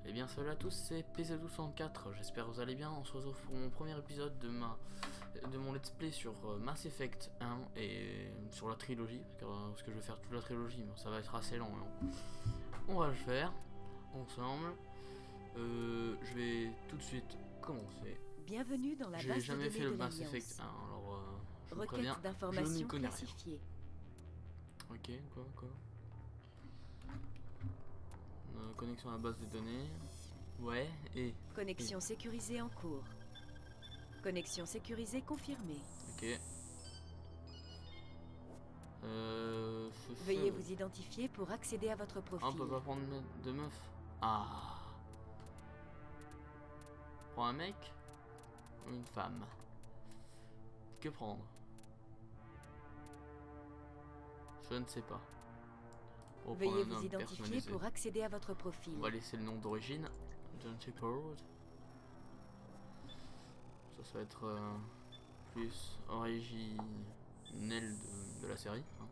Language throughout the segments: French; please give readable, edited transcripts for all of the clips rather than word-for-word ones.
Et bien salut à tous, c'est PZ264, j'espère que vous allez bien. On se retrouve pour mon premier épisode de mon let's play sur Mass Effect 1 et sur la trilogie, parce que je vais faire toute la trilogie, mais ça va être assez long, hein. On va le faire ensemble. Je vais tout de suite commencer. Bienvenue dans la base de données de l'Alliance. J'ai jamais fait le Mass Effect 1, alors je vous préviens, je n'y connais rien. Ok, quoi connexion à la base de données. Ouais, et... Connexion sécurisée en cours. Connexion sécurisée confirmée. Ok. Veuillez vous identifier pour accéder à votre profil. Ah, on peut pas prendre de meuf. Ah. Prends un mec ou une femme? Que prendre? Je ne sais pas. Veuillez vous identifier pour accéder à votre profil. On va laisser le nom d'origine. John Shepard. Ça va être plus originel de la série. Hein.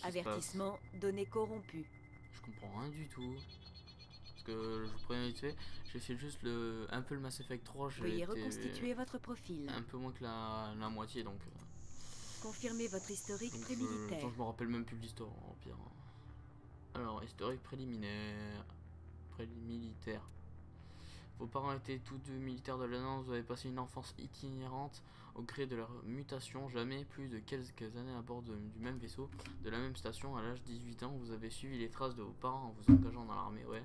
Avertissement, données corrompues. Je comprends rien du tout. Parce que je vous préviens vite fait, j'ai fait juste un peu le Mass Effect 3. Veuillez reconstituer votre profil. Un peu moins que la moitié donc. Confirmez votre historique prémilitaire. Je me rappelle même plus de l'histoire, en pire. Alors, historique préliminaire. Prémilitaire. Vos parents étaient tous deux militaires de l'Alliance. Vous avez passé une enfance itinérante au gré de leur mutation. Jamais plus de quelques années à bord du même vaisseau, de la même station. À l'âge de 18 ans, vous avez suivi les traces de vos parents en vous engageant dans l'armée. Ouais.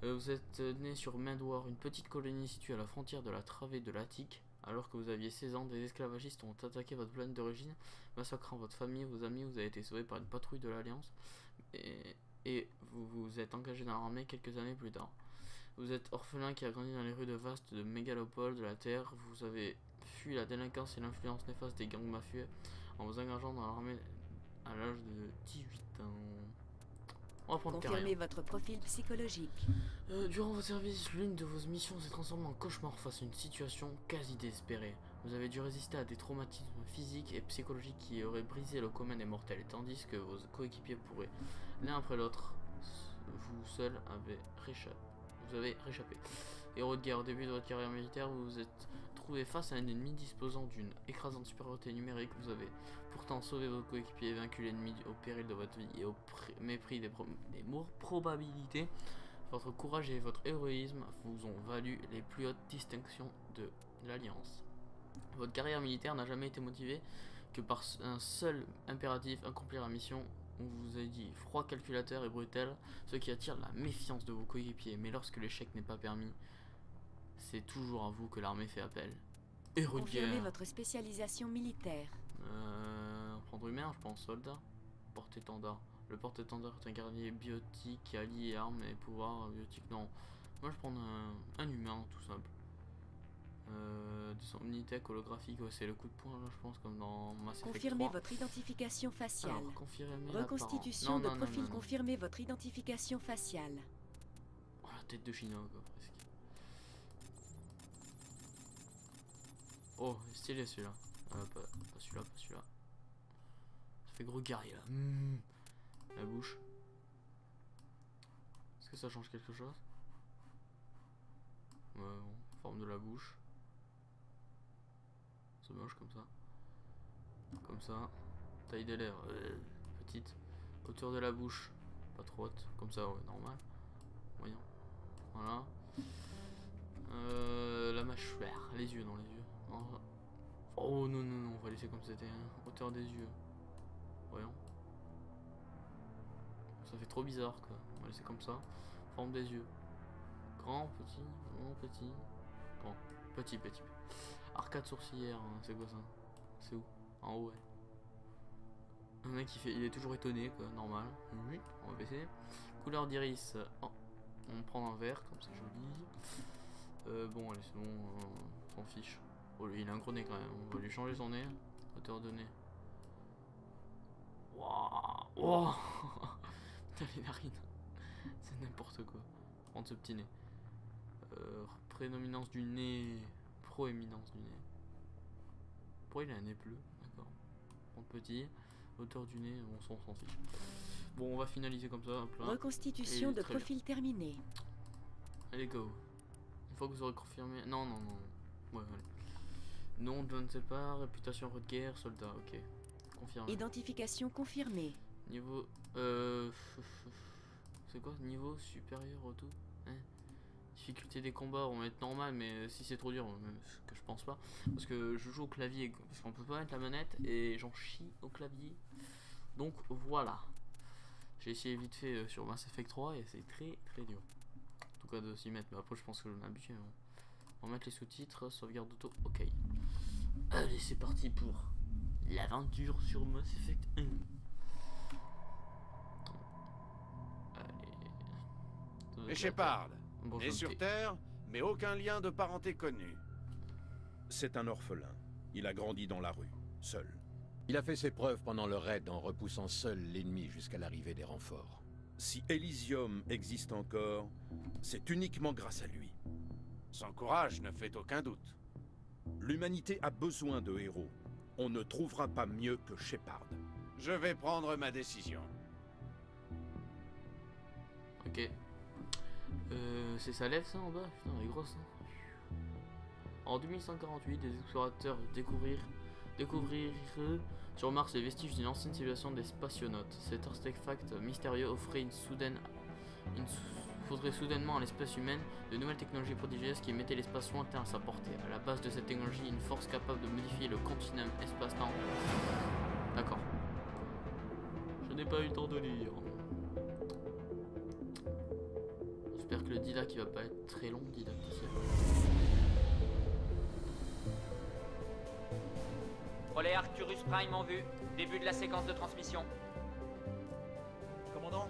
Vous êtes né sur Mindwar, une petite colonie située à la frontière de la travée de l'Attique. Alors que vous aviez 16 ans, des esclavagistes ont attaqué votre planète d'origine, massacrant votre famille, vos amis. Vous avez été sauvé par une patrouille de l'Alliance et vous vous êtes engagé dans l'armée quelques années plus tard. Vous êtes orphelin qui a grandi dans les rues de vastes de mégalopole de la Terre. Vous avez fui la délinquance et l'influence néfaste des gangs mafieux en vous engageant dans l'armée à l'âge de 18 ans. On va prendre confirmez votre profil psychologique. Durant votre service, l'une de vos missions s'est transformée en cauchemar face à une situation quasi désespérée. Vous avez dû résister à des traumatismes physiques et psychologiques qui auraient brisé le commun des mortels, tandis que vos coéquipiers pourraient, l'un après l'autre, vous seul vous avez réchappé. Héros de guerre, au début de votre carrière militaire, vous vous êtes trouvé face à un ennemi disposant d'une écrasante supériorité numérique. Vous avez pourtant sauvé vos coéquipiers et vaincu l'ennemi au péril de votre vie et au mépris des probabilités. Votre courage et votre héroïsme vous ont valu les plus hautes distinctions de l'Alliance. Votre carrière militaire n'a jamais été motivée que par un seul impératif, accomplir la mission. On vous a dit froid, calculateur et brutal, ce qui attire la méfiance de vos coéquipiers. Mais lorsque l'échec n'est pas permis, c'est toujours à vous que l'armée fait appel. Héros de guerre. Confirmez votre spécialisation militaire. Prendre humain, je pense, soldat. Porte-étendard. Le porte-étendard est un guerrier biotique qui allie armes et pouvoirs biotiques. Non, moi je prends un humain, tout simple. De son Omnitech holographique, ouais, c'est le coup de poing là, je pense, comme dans Mass Effect 3. Confirmez votre identification faciale. Alors, confirmez reconstitution de profil, confirmez votre identification faciale. Oh, la tête de Chinois, quoi, presque. Oh, stylé celui-là. Pas celui-là, pas celui-là. Ça fait gros guerrier là. La bouche. Est-ce que ça change quelque chose? Ouais, bon, forme de la bouche. C'est moche comme ça. Comme ça. Taille des lèvres, petite. Hauteur de la bouche, pas trop haute. Comme ça, ouais, normal. Voyons. Voilà. La mâchoire, les yeux, non, les yeux. Oh non, non, non, on va laisser comme c'était. Hein. Hauteur des yeux. Voyons. Ça fait trop bizarre, quoi. On va laisser comme ça. Forme des yeux. Grand, petit, petit. Grand, petit. Arcade sourcilière, hein. C'est quoi ça? C'est où? En haut, ouais. Un mec il est toujours étonné, quoi, normal. On va baisser. Couleur d'iris. Oh. On prend un vert, comme c'est joli. Bon, allez, c'est bon, on s'en fiche. Oh, lui, il a un gros nez quand même. On va lui changer son nez. Hauteur de nez. Waouh! Wow. Putain, les narines. C'est n'importe quoi. Prendre ce petit nez. Prédominance du nez. Proéminence du nez. corporelle, il a un nez bleu. D'accord. Bon, petit. Hauteur du nez, on s'en fiche. Bon, on va finaliser comme ça. Hop là. Reconstitution de profil terminée. Allez, go. Une fois que vous aurez confirmé. Non, non, non. Ouais, allez. Nom, je ne sais pas. Réputation, de guerre, soldat. Ok. Confirmé. Identification confirmée. Niveau. C'est quoi? Niveau supérieur au tout? Hein? Difficulté des combats, on va mettre normal, mais si c'est trop dur, ce que je pense pas. Parce que je joue au clavier, parce qu'on peut pas mettre la manette et j'en chie au clavier. Donc voilà. J'ai essayé vite fait sur Mass Effect 3 et c'est très dur. En tout cas de s'y mettre, mais après je pense que je m'habitue. On va mettre les sous-titres, sauvegarde auto, ok. Allez, c'est parti pour l'aventure sur Mass Effect 1. Et Shepard, bon, né sur Terre, mais aucun lien de parenté connu. C'est un orphelin. Il a grandi dans la rue, seul. Il a fait ses preuves pendant le raid en repoussant seul l'ennemi jusqu'à l'arrivée des renforts. Si Elysium existe encore, c'est uniquement grâce à lui. Son courage ne fait aucun doute. L'humanité a besoin de héros. On ne trouvera pas mieux que Shepard. Je vais prendre ma décision. Ok. C'est sa lèvre ça en bas? Putain, elle est grosse. Hein. En 2148, des explorateurs découvrirent sur Mars les vestiges d'une ancienne civilisation des spationautes. Cet artefact mystérieux offrait faudrait soudainement à l'espèce humaine de nouvelles technologies prodigieuses qui mettaient l'espace lointain à sa portée. À la base de cette technologie, une force capable de modifier le continuum espace-temps. D'accord. Je n'ai pas eu le temps de lire. J'espère que le didac il va pas être très long, didacticiel. Relais Arcturus Prime en vue. Début de la séquence de transmission. Commandant?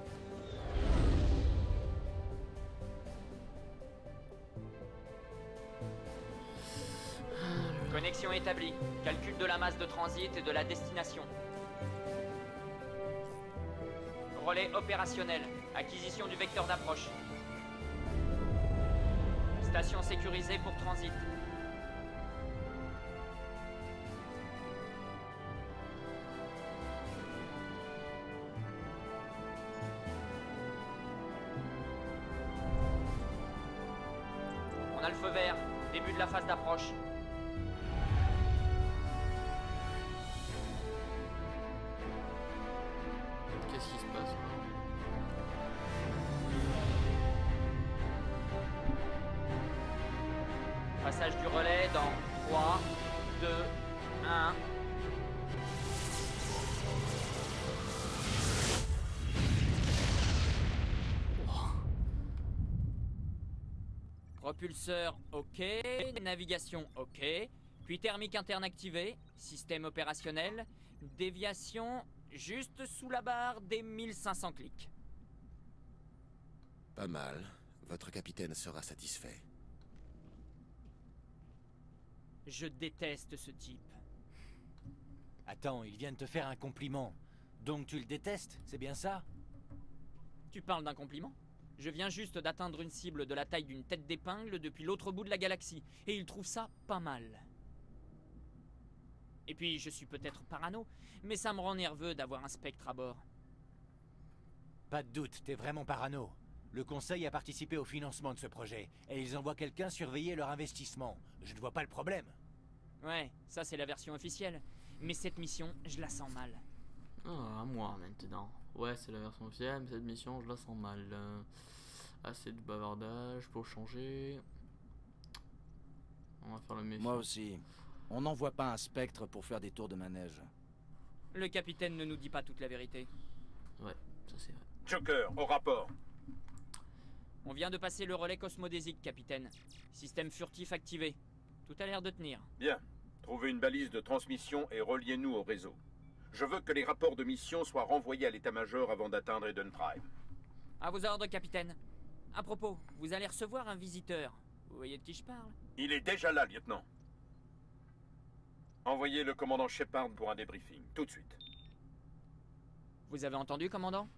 Connexion établie. Calcul de la masse de transit et de la destination. Relais opérationnel. Acquisition du vecteur d'approche. Station sécurisée pour transit. On a le feu vert. Début de la phase d'approche. Qu'est-ce qui se passe? Passage du relais dans 3, 2, 1. Propulseur OK, navigation OK, puis thermique interne activée, système opérationnel, déviation juste sous la barre des 1500 clics. Pas mal. Votre capitaine sera satisfait. Je déteste ce type. Attends, il vient de te faire un compliment. Donc tu le détestes, c'est bien ça? Tu parles d'un compliment? Je viens juste d'atteindre une cible de la taille d'une tête d'épingle depuis l'autre bout de la galaxie, et il trouve ça pas mal. Et puis, je suis peut-être parano, mais ça me rend nerveux d'avoir un spectre à bord. Pas de doute, t'es vraiment parano. Le Conseil a participé au financement de ce projet, et ils envoient quelqu'un surveiller leur investissement. Je ne vois pas le problème. Ouais, ça c'est la version officielle. Mais cette mission, je la sens mal. Ah, à moi maintenant. Ouais, c'est la version officielle, mais cette mission, je la sens mal. Assez de bavardage pour changer. On va faire le méfiant. Moi aussi. On n'envoie pas un spectre pour faire des tours de manège. Le capitaine ne nous dit pas toute la vérité. Ouais, ça c'est vrai. Joker, au rapport. On vient de passer le relais cosmodésique, capitaine. Système furtif activé. Tout a l'air de tenir. Bien. Trouvez une balise de transmission et reliez-nous au réseau. Je veux que les rapports de mission soient renvoyés à l'état-major avant d'atteindre Eden Prime. À vos ordres, capitaine. À propos, vous allez recevoir un visiteur. Vous voyez de qui je parle? Il est déjà là, lieutenant. Envoyez le commandant Shepard pour un débriefing, tout de suite. Vous avez entendu, commandant?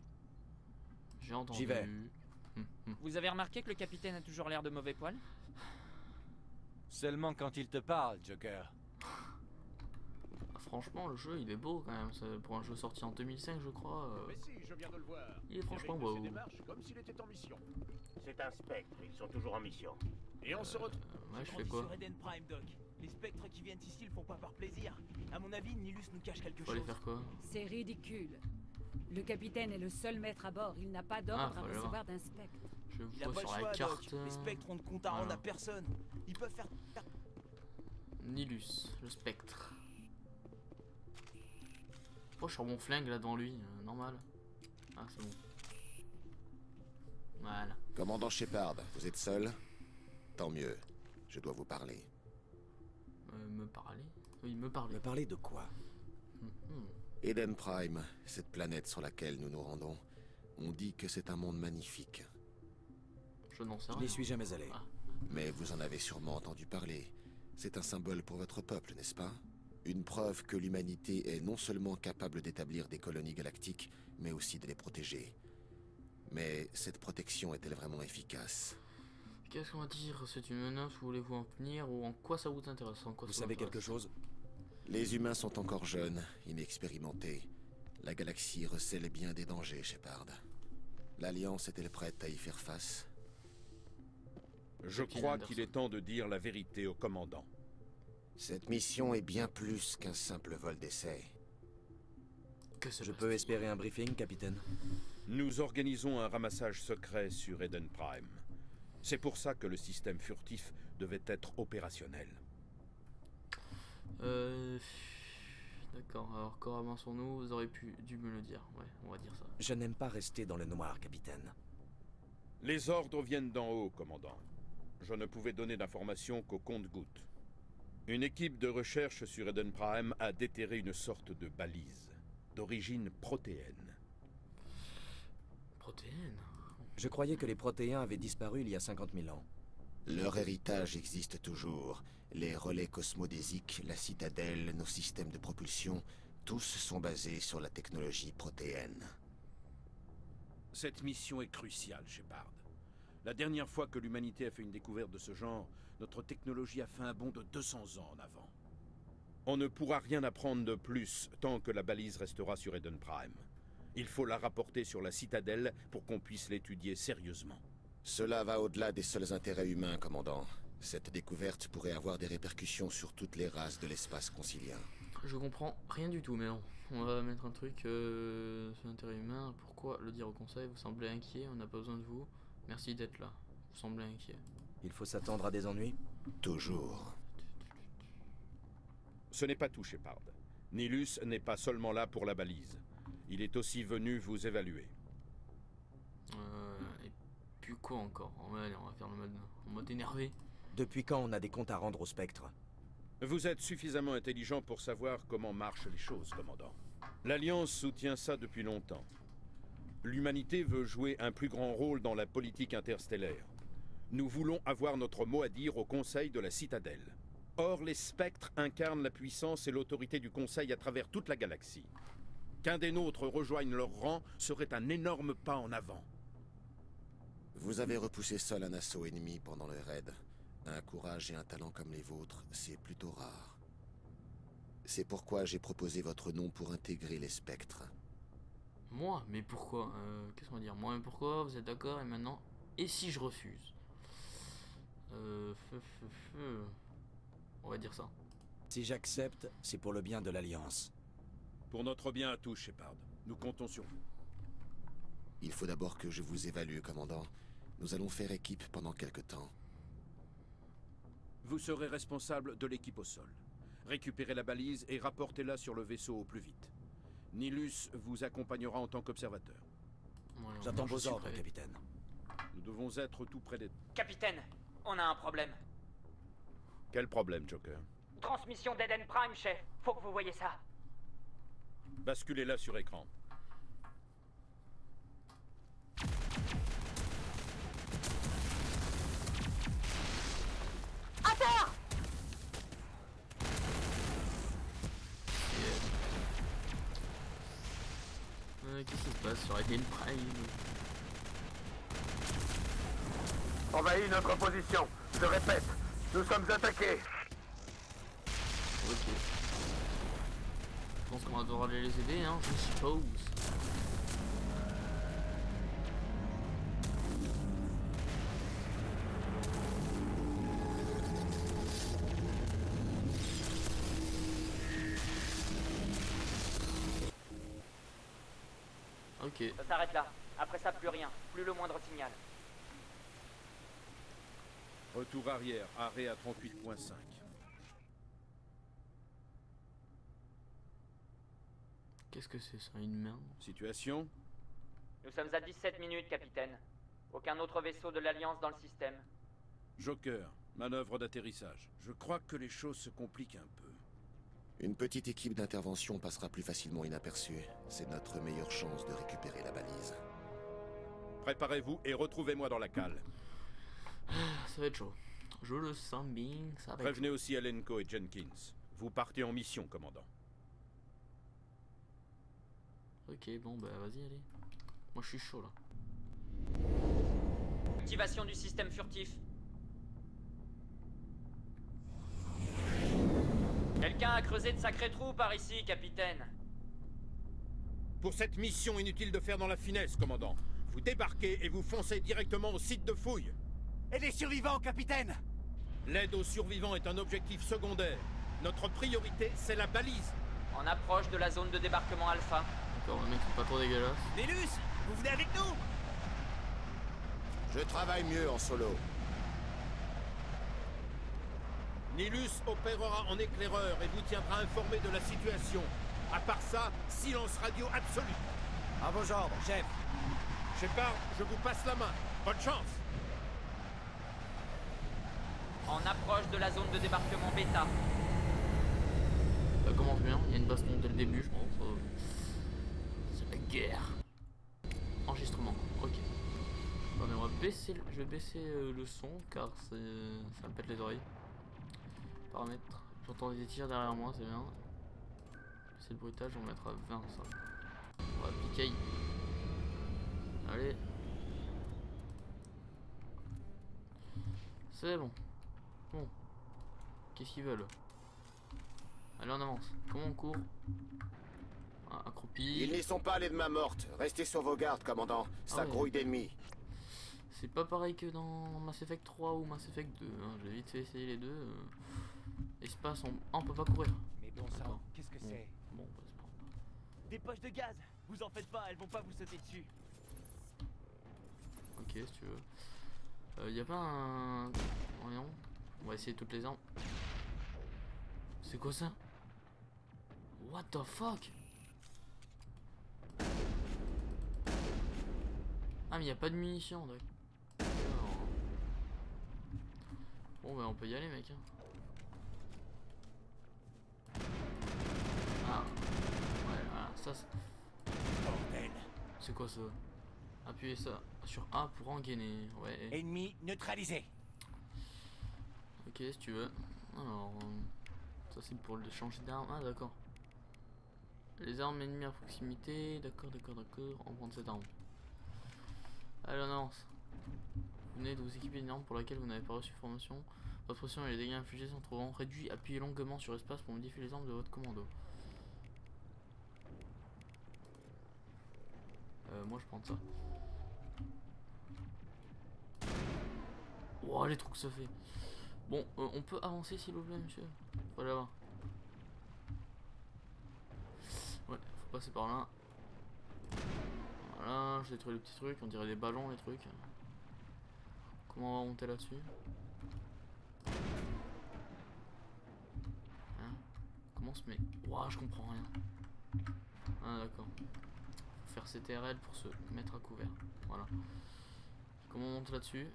J'ai entendu. J'y vais. Vous avez remarqué que le capitaine a toujours l'air de mauvais poil? Seulement quand il te parle, Joker. franchement, le jeu il est beau quand même. Pour un jeu sorti en 2005, je crois. Mais si, je viens de le voir. Il est franchement beau. Comme s'il était en mission. C'est un spectre, ils sont toujours en mission. Et on se retrouve. Ouais, je fais quoi? Sur Eden Prime, Doc. Les spectres qui viennent ici le font pas par plaisir. À mon avis, Nilus nous cache quelque Faut aller chose. faire quoi? C'est ridicule. Le capitaine est le seul maître à bord. Il n'a pas d'ordre à recevoir d'un spectre. Je Il a vois pas sur le la choix, carte. Doc. Les spectres ont de compte à rendre à personne. Ils peuvent faire... Nilus, le spectre. Oh, je sors mon flingue là devant lui, normal. Ah, c'est bon. Voilà. Commandant Shepard, vous êtes seul? Tant mieux. Je dois vous parler. Me parler? Oui, me parler. Me parler de quoi? Eden Prime, cette planète sur laquelle nous nous rendons, on dit que c'est un monde magnifique. Je n'en sais Je rien. n'y suis jamais allé. Ah. Mais vous en avez sûrement entendu parler. C'est un symbole pour votre peuple, n'est-ce pas? Une preuve que l'humanité est non seulement capable d'établir des colonies galactiques, mais aussi de les protéger. Mais cette protection est-elle vraiment efficace? Qu'est-ce qu'on va dire? C'est une menace? Voulez-vous en tenir? Ou en quoi ça vous intéresse? En quoi Vous ça savez m'intéresse? quelque chose? Les humains sont encore jeunes, inexpérimentés. La galaxie recèle bien des dangers, Shepard. L'Alliance est-elle prête à y faire face? Je crois qu'il est temps de dire la vérité au commandant. Cette mission est bien plus qu'un simple vol d'essai. Je peux espérer un briefing, capitaine? Nous organisons un ramassage secret sur Eden Prime. C'est pour ça que le système furtif devait être opérationnel. D'accord, alors comment nous vous auriez dû me le dire. Ouais, on va dire ça. Je n'aime pas rester dans le noir, capitaine. Les ordres viennent d'en haut, commandant. Je ne pouvais donner d'informations qu'au compte-gouttes. Une équipe de recherche sur Eden Prime a déterré une sorte de balise, d'origine protéenne. Protéine? Je croyais que les protéins avaient disparu il y a 50 000 ans. Leur héritage existe toujours. Les relais cosmodésiques, la citadelle, nos systèmes de propulsion, tous sont basés sur la technologie protéenne. Cette mission est cruciale, Shepard. La dernière fois que l'humanité a fait une découverte de ce genre, notre technologie a fait un bond de 200 ans en avant. On ne pourra rien apprendre de plus tant que la balise restera sur Eden Prime. Il faut la rapporter sur la citadelle pour qu'on puisse l'étudier sérieusement. Cela va au-delà des seuls intérêts humains, commandant. Cette découverte pourrait avoir des répercussions sur toutes les races de l'espace concilien. Je comprends rien du tout, mais non. On va mettre un truc sur l'intérêt humain. Pourquoi le dire au conseil? Vous semblez inquiet, on n'a pas besoin de vous. Merci d'être là. Vous semblez inquiet. Il faut s'attendre à des ennuis? Toujours. Ce n'est pas tout, Shepard. Nilus n'est pas seulement là pour la balise. Il est aussi venu vous évaluer. Et puis quoi encore? Ouais, on va faire le mode énervé. Depuis quand on a des comptes à rendre au spectre? Vous êtes suffisamment intelligent pour savoir comment marchent les choses, commandant. L'Alliance soutient ça depuis longtemps. L'humanité veut jouer un plus grand rôle dans la politique interstellaire. Nous voulons avoir notre mot à dire au Conseil de la Citadelle. Or, les spectres incarnent la puissance et l'autorité du Conseil à travers toute la galaxie. Qu'un des nôtres rejoigne leur rang serait un énorme pas en avant. Vous avez repoussé seul un assaut ennemi pendant le raid. Un courage et un talent comme les vôtres, c'est plutôt rare. C'est pourquoi j'ai proposé votre nom pour intégrer les spectres. Moi? Mais pourquoi? Qu'est-ce qu'on va dire? Moi, mais pourquoi? Vous êtes d'accord? Et maintenant? Et si je refuse? On va dire ça. Si j'accepte, c'est pour le bien de l'Alliance. Pour notre bien à tous, Shepard. Nous comptons sur vous. Il faut d'abord que je vous évalue, commandant. Nous allons faire équipe pendant quelque temps. Vous serez responsable de l'équipe au sol. Récupérez la balise et rapportez-la sur le vaisseau au plus vite. Nilus vous accompagnera en tant qu'observateur. Voilà, J'attends vos ordres, capitaine. Nous devons être tout près des... Capitaine, on a un problème. Quel problème, Joker? Transmission d'Eden Prime, chef. Faut que vous voyez ça. Basculez-la sur écran. À terre! Qu'est-ce qui se passe sur Eden Prime? Envahis notre position. Je répète, nous sommes attaqués. Ok. pense qu'on va devoir aller les aider, hein, je suppose. Ok. Ça s'arrête là. Après ça, plus rien. Plus le moindre signal. Retour arrière, arrêt à 38.5. Qu'est-ce que c'est ça, une merde? Situation? Nous sommes à 17 minutes, capitaine. Aucun autre vaisseau de l'Alliance dans le système. Joker, manœuvre d'atterrissage. Je crois que les choses se compliquent un peu. Une petite équipe d'intervention passera plus facilement inaperçue. C'est notre meilleure chance de récupérer la balise. Préparez-vous et retrouvez-moi dans la cale. Ça va être chaud. Je le sens bien, ça va Prévenez aussi Alenko et Jenkins. Vous partez en mission, commandant. Ok, bon bah vas-y, allez. Moi je suis chaud là. Activation du système furtif. Quelqu'un a creusé de sacrés trous par ici, capitaine. Pour cette mission, inutile de faire dans la finesse, commandant. Vous débarquez et vous foncez directement au site de fouille. Et les survivants, capitaine? L'aide aux survivants est un objectif secondaire. Notre priorité, c'est la balise. En approche de la zone de débarquement Alpha. D'accord, le mec c'est pas trop dégueulasse. Nélus, vous venez avec nous? Je travaille mieux en solo. Nilus opérera en éclaireur et vous tiendra informé de la situation. À part ça, silence radio absolu. À vos ordres, chef. Shepard, je vous passe la main. Bonne chance. En approche de la zone de débarquement Bêta. Ça commence bien, il y a une baston dès le début, je pense. C'est la guerre. Enregistrement, ok. Attendez, on va baisser, je vais baisser le son car ça me pète les oreilles. Paramètres, j'entends des tirs derrière moi, c'est bien. C'est le bruitage, on va mettre à 20 ça. On va piquer. Allez. C'est bon. Bon. Qu'est-ce qu'ils veulent? Allez, on avance. Comment on court? Ah, accroupi. Ils n'y sont pas, les de main morte. Restez sur vos gardes, commandant. Ça grouille d'ennemis. C'est pas pareil que dans Mass Effect 3 ou Mass Effect 2. Hein. J'ai vite fait essayer les deux. Espace, on peut pas courir. Mais bon sang, qu'est-ce que c'est? Bon, bah, c'est pas... Des poches de gaz. Vous en faites pas, elles vont pas vous sauter dessus. Ok, si tu veux. Y a pas un... Voyons. On va essayer toutes les armes. C'est quoi ça? What the fuck? Ah mais y a pas de munitions, d'accord. Bon bah on peut y aller, mec. Ah. Ouais, voilà, ça c'est... Bordel. C'est quoi ça? Appuyez ça sur A pour engainer. Ouais. Ennemi neutralisé. Ok, si tu veux. Alors, ça c'est pour le changer d'arme. Ah d'accord. Les armes ennemies à proximité. D'accord, d'accord, d'accord. On va prendre cette arme. Allez, on avance. Vous venez de vous équiper d'une arme pour laquelle vous n'avez pas reçu formation. Votre pression et les dégâts infligés sont trop grands. Réduit, appuyez longuement sur espace pour modifier les armes de votre commando. Moi je prends ça. Oh les trous que ça fait. Bon, on peut avancer s'il vous plaît, monsieur. Voilà. Ouais, faut passer par là. Voilà, je détruis les petits trucs, on dirait des ballons les trucs. Comment on va monter là-dessus? Hein? Comment on se met? Ouah, je comprends rien. Ah d'accord. Faut faire CTRL pour se mettre à couvert. Voilà. Comment on monte là-dessus?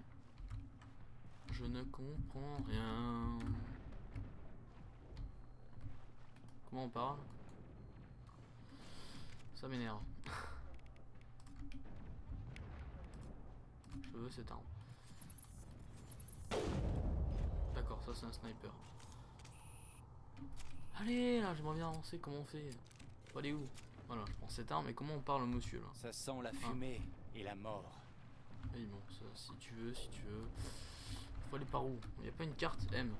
Je ne comprends rien. Comment on parle? Ça m'énerve. Je veux cette arme. D'accord, ça c'est un sniper. Allez, là, j'aimerais bien avancer. Comment on fait? Faut aller où? Voilà, je prends cette arme. Et comment on parle au monsieur là? Ça sent la fumée et la mort. Oui, bon, ça, si tu veux, si tu veux. Faut aller par où? Il n'y a pas une carte M.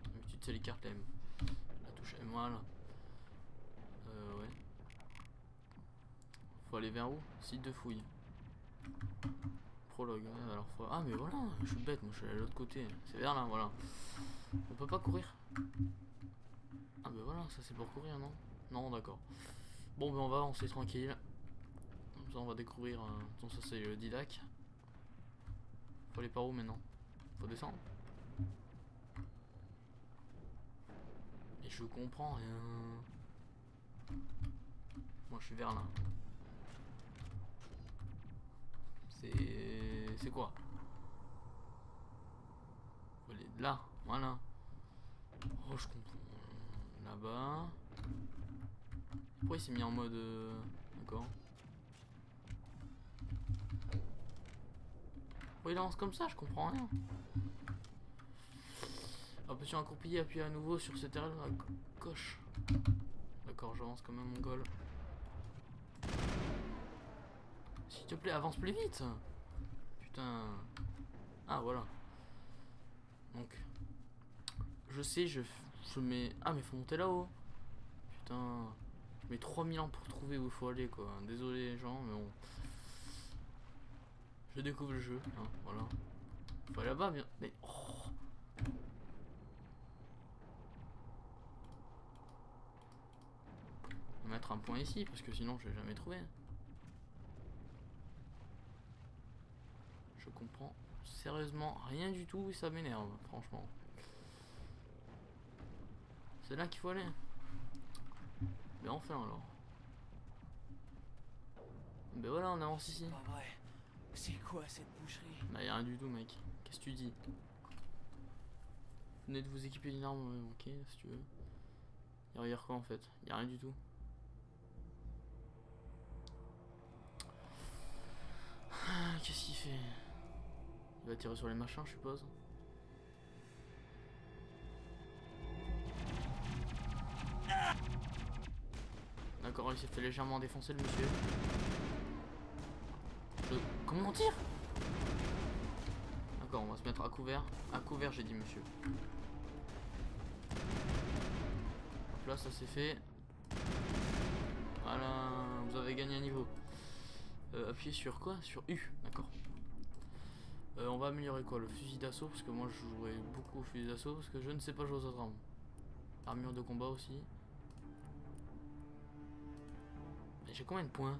D'habitude, c'est les cartes M. La touche M, voilà. Ouais. Faut aller vers où? Site de fouille. Prologue, ouais, alors faut... Ah mais voilà, je suis bête, moi je suis allé de l'autre côté. C'est vers là, voilà. On peut pas courir. Ah bah voilà, ça c'est pour courir, non? Non, d'accord. Bon ben on va avancer tranquille. Comme ça on va découvrir... Donc ça c'est le Didac. Faut aller par où maintenant? Faut descendre? Et je comprends rien. Moi je suis vers là. C'est quoi? Faut aller là, voilà. Oh je comprends. Là-bas. Pourquoi il s'est mis en mode... D'accord. Pourquoi il avance comme ça? Je comprends rien. Option accroupie, appuyer à nouveau sur cette terrain à gauche. D'accord, j'avance comme un mongol. S'il te plaît, avance plus vite. Putain. Ah, voilà. Donc. Je sais, je mets... Ah, mais faut monter là-haut. Putain. Je mets 3000 ans pour trouver où il faut aller, quoi. Désolé, les gens, mais bon. Je découvre le jeu. Hein, voilà. Faut aller là-bas, bien. Mais... Oh. On va mettre un point ici, parce que sinon, je vais jamais trouver. Je comprends sérieusement rien du tout et ça m'énerve, franchement. C'est là qu'il faut aller. Mais enfin alors. Ben voilà, on avance ici. Pas vrai. C'est quoi cette boucherie? Bah y'a rien du tout, mec. Qu'est-ce que tu dis? Venez de vous équiper d'une arme, ouais, ok, si tu veux. Y'a rien quoi en fait? Y'a rien du tout. Qu'est-ce qu'il fait? Il va tirer sur les machins, je suppose. D'accord, il s'est fait légèrement défoncer le monsieur. Comment on tire? D'accord, on va se mettre à couvert. À couvert, j'ai dit monsieur. Hop là, ça c'est fait. Voilà, vous avez gagné un niveau. Appuyez sur quoi? Sur U, d'accord. On va améliorer quoi? Le fusil d'assaut, parce que moi je jouerai beaucoup au fusil d'assaut, parce que je ne sais pas jouer aux autres armes. Armure de combat aussi. Mais j'ai combien de points?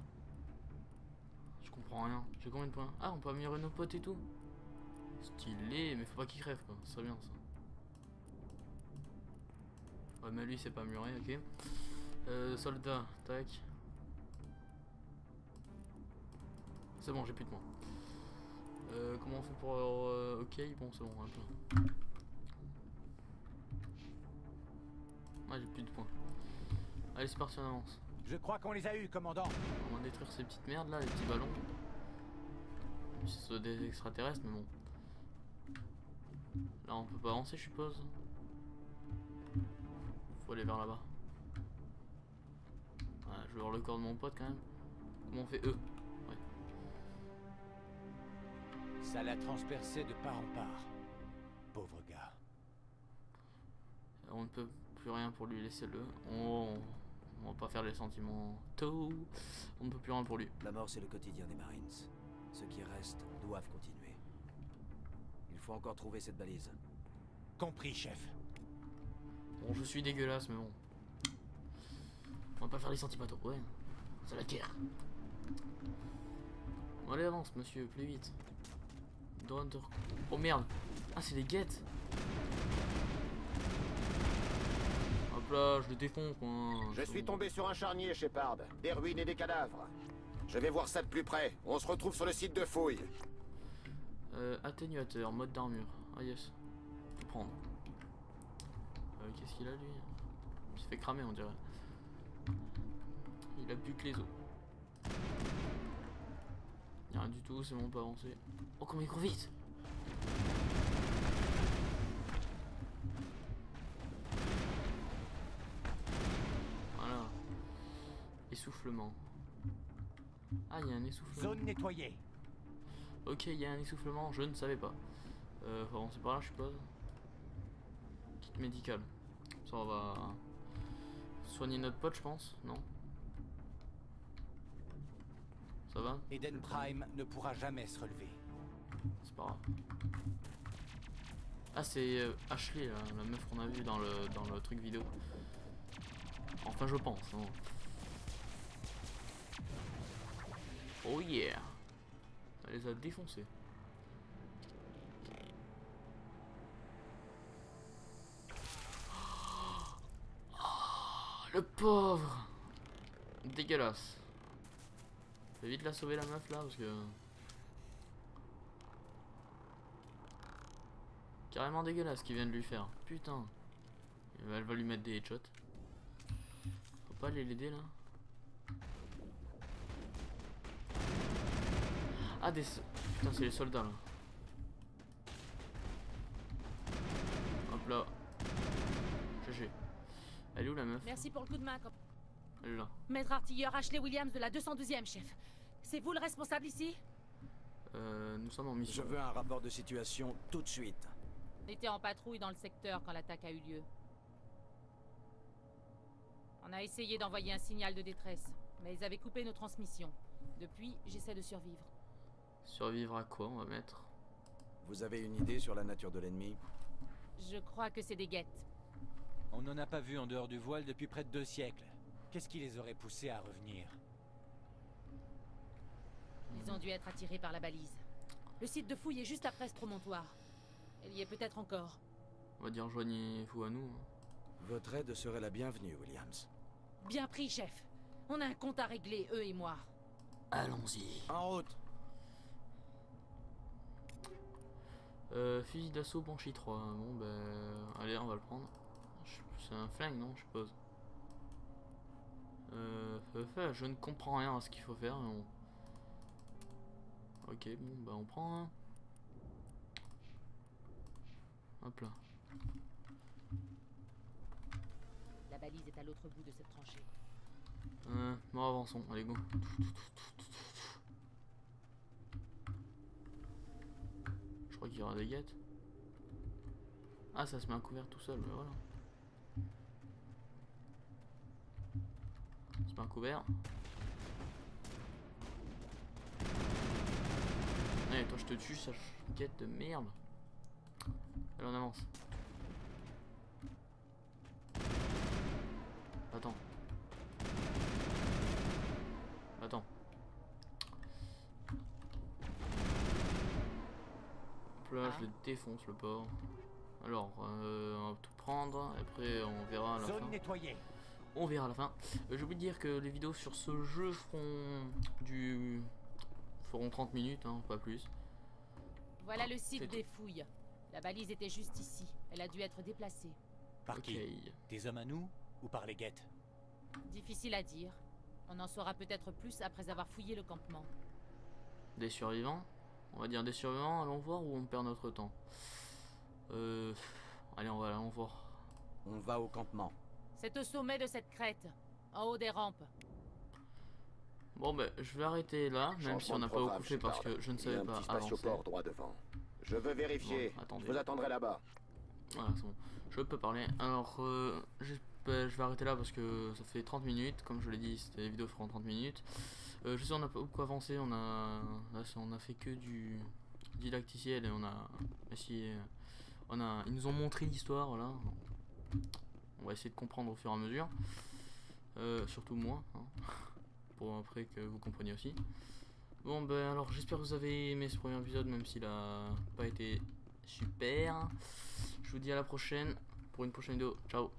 Je comprends rien. J'ai combien de points? Ah, on peut améliorer nos potes et tout. Stylé, mais faut pas qu'il crève quoi, ce serait bien ça. Ouais, mais lui c'est pas amélioré, ok. Soldat, tac. C'est bon, j'ai plus de points. Comment on fait pour... ok, bon c'est bon, un peu. Ouais, j'ai plus de points. Allez, c'est parti, on avance. Je crois qu'on les a eus, commandant. On va détruire ces petites merdes là, les petits ballons. C'est des extraterrestres, mais bon. Là, on peut pas avancer, je suppose. Faut aller vers là-bas. Ouais, je veux voir le corps de mon pote quand même. Comment on fait E? Ouais. Ça l'a transpercé de part en part. Pauvre gars. On ne peut plus rien pour lui, laisser-le. On va pas faire les sentiments tôt. On ne peut plus rien pour lui. La mort, c'est le quotidien des Marines. Ceux qui restent doivent continuer. Il faut encore trouver cette balise. Compris, chef. Bon, je suis dégueulasse, mais bon. On va pas faire les sentiments tôt. Ouais, c'est la guerre. Bon, allez, avance, monsieur, plus vite. Oh merde. Ah, c'est des guettes. Hop là, je le défonce, quoi. Je suis tombé sur un charnier, Shepard. Des ruines et des cadavres. Je vais voir ça de plus près. On se retrouve sur le site de fouille. Atténuateur, mode d'armure. Ah yes. Faut prendre. Qu'est-ce qu'il a lui? Il se fait cramer on dirait. Il a bu que les os. Y'a rien du tout, c'est bon, on peut avancer. Oh comment il court vite! Voilà. Essoufflement. Ah, il y a un essoufflement. Zone nettoyée. Ok, il y a un essoufflement, je ne savais pas. Faut avancer par là, je suppose. Kit médical. Ça, on va soigner notre pote, je pense, non? Ça va? Eden Prime ne pourra jamais se relever. C'est pas grave. Ah, c'est Ashley, là, la meuf qu'on a vue dans le truc vidéo. Enfin, je pense. Hein. Oh yeah! Elle les a défoncés. Oh, le pauvre! Dégueulasse. Fais vite la sauver la meuf là parce que... Carrément dégueulasse ce qu'ils viennent de lui faire. Putain. Elle va lui mettre des headshots. Faut pas aller l'aider là. Ah des... Putain c'est les soldats là. Hop là. GG. Elle est où la meuf? Merci pour le coup de main. Elle est là. Maître artilleur Ashley Williams de la 212e, chef. C'est vous le responsable ici? Nous sommes en mission. Je veux un rapport de situation tout de suite. On était en patrouille dans le secteur quand l'attaque a eu lieu. On a essayé d'envoyer un signal de détresse, mais ils avaient coupé nos transmissions. Depuis, j'essaie de survivre. Survivre à quoi, on va mettre? Vous avez une idée sur la nature de l'ennemi? Je crois que c'est des guettes. On n'en a pas vu en dehors du voile depuis près de 2 siècles. Qu'est-ce qui les aurait poussés à revenir? Ils ont dû être attirés par la balise. Le site de fouille est juste après ce promontoire. Elle y est peut-être encore. On va dire joignez-vous à nous. Hein. Votre aide serait la bienvenue, Williams. Bien pris, chef. On a un compte à régler, eux et moi. Allons-y. En route. Fusil d'assaut Banshee 3. Bon ben... allez, on va le prendre. C'est un flingue, non, je suppose. Je ne comprends rien à ce qu'il faut faire. Mais on... Ok, bon, bah on prend un. Hop là. La balise est à l'autre bout de cette tranchée. Bon, avançons, allez go. Je crois qu'il y aura des guettes. Ah, ça se met à couvert tout seul, mais voilà. Ça se met à couvert. Allez, toi je te tue, ça guette de merde. Allez, on avance. Attends. Attends. Hop là, je le défonce le porc. Alors, on va tout prendre. Après, on verra à la fin. Zone nettoyée. On verra à la fin. J'ai oublié de dire que les vidéos sur ce jeu feront 30 minutes, hein, pas plus. Voilà le site des fouilles. La balise était juste ici. Elle a dû être déplacée. Par qui? Des hommes à nous ou par les guettes? Difficile à dire. On en saura peut-être plus après avoir fouillé le campement. Des survivants? On va dire des survivants, allons voir ou on perd notre temps? Allez, allons voir. On va au campement. C'est au sommet de cette crête, en haut des rampes. Bon ben, je vais arrêter là, même si on n'a pas beaucoup fait parce que je ne savais pas avancer. Droit devant. Je veux vérifier. Bon, attendez. Je vous attendrai là-bas. Voilà, c'est bon. Je peux parler. Alors, je vais arrêter là parce que ça fait 30 minutes. Comme je l'ai dit, cette vidéo fera 30 minutes. Je sais, on n'a pas beaucoup avancé. Là, on a fait que du didacticiel et on a essayé. Ils nous ont montré l'histoire, voilà. On va essayer de comprendre au fur et à mesure. Surtout moi, hein, pour après que vous compreniez aussi. Bon ben alors j'espère que vous avez aimé ce premier épisode, même s'il a pas été super. Je vous dis à la prochaine pour une prochaine vidéo. Ciao.